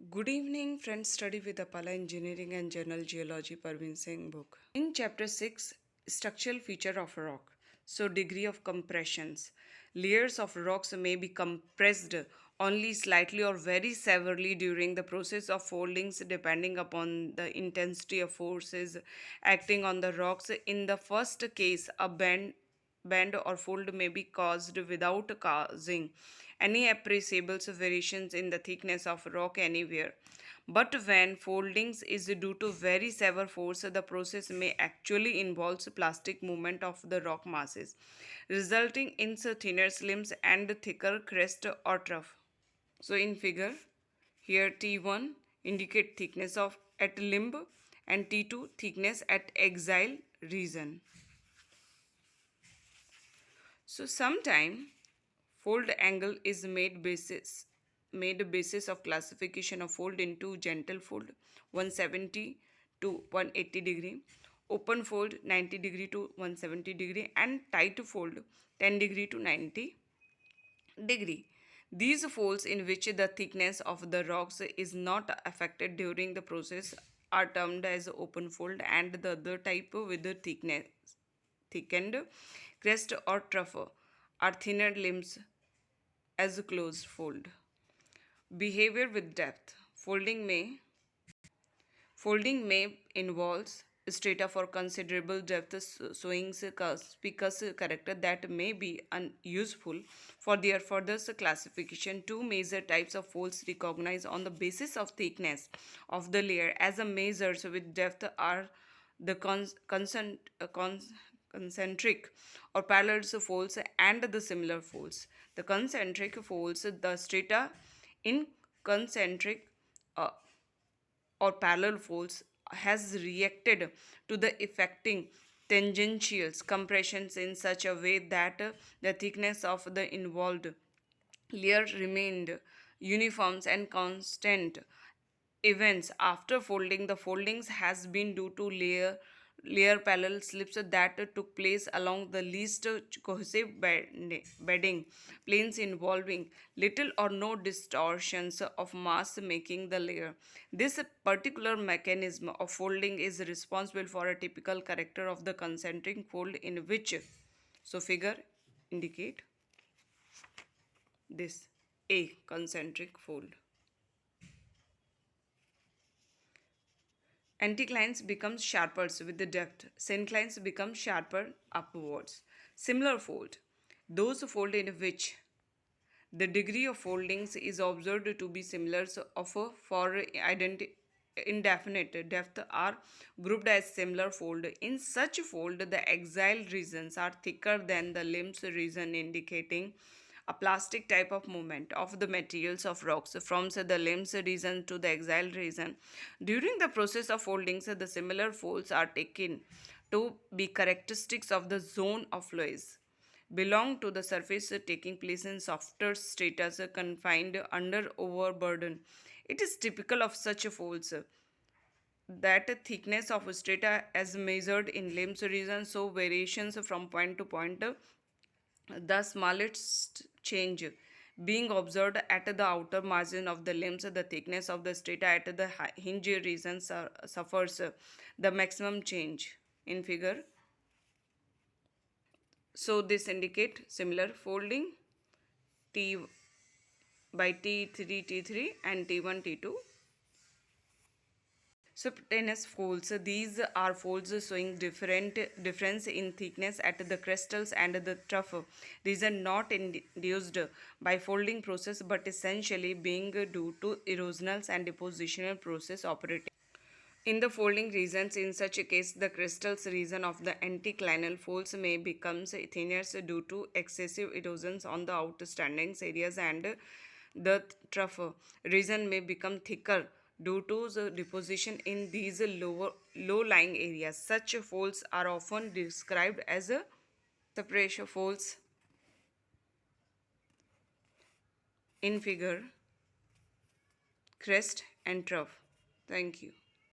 Good evening, friends. Study with Apala Engineering and Journal Geology, Parvin Singh book. In chapter 6, structural feature of rock. So, degree of compressions. Layers of rocks may be compressed only slightly or very severely during the process of foldings, depending upon the intensity of forces acting on the rocks. In the first case, a bend or fold may be caused without causing any appreciable variations in the thickness of rock anywhere. But when foldings is due to very severe force, the process may actually involve plastic movement of the rock masses, resulting in thinner limbs and thicker crest or trough. So in figure, here T1 indicate thickness of at limb and T2 thickness at axial region. So sometime fold angle is made basis of classification of fold into gentle fold 170 to 180 degree, open fold 90 degree to 170 degree, and tight fold 10 degree to 90 degree. These folds in which the thickness of the rocks is not affected during the process are termed as open fold, and the other type with the thickened crest or trough are thinner limbs as closed fold. Behavior with depth. Folding may involve strata for considerable depth, showing conspicuous character that may be unuseful for their further classification. Two major types of folds recognized on the basis of thickness of the layer as a measures with depth are the concentric or parallel folds and the similar folds. The concentric folds, the strata in concentric uh, or parallel folds has reacted to the affecting tangential compressions in such a way that the thickness of the involved layer remained uniform and constant. Events after folding, the foldings has been due to layer parallel slips that took place along the least cohesive bedding planes involving little or no distortions of mass making the layer. This particular mechanism of folding is responsible for a typical character of the concentric fold in which, so figure indicate this a concentric fold. Anticlines become sharper with the depth. Synclines become sharper upwards. Similar fold. Those fold in which the degree of foldings is observed to be similar of a for indefinite depth are grouped as similar fold. In such fold, the axial regions are thicker than the limbs region, indicating a plastic type of movement of the materials of rocks from the limbs region to the axial region. During the process of foldings, the similar folds are taken to be characteristics of the zone of fluids belong to the surface taking place in softer strata confined under overburden. It is typical of such folds that thickness of strata as measured in limbs region, so variations from point to point, the smallest change being observed at the outer margin of the limbs, the thickness of the strata at the hinge region suffers the maximum change in figure. So this indicate similar folding T by T3 T3 and T1 T2. Subcutaneous folds. These are folds showing difference in thickness at the crystals and the trough region, not induced by folding process but essentially being due to erosional and depositional process operating in the folding regions. In such a case, the crystals region of the anticlinal folds may become thinner due to excessive erosions on the outstanding areas, and the trough region may become thicker due to the deposition in these low-lying areas. Such folds are often described as separation folds in figure crest and trough. Thank you.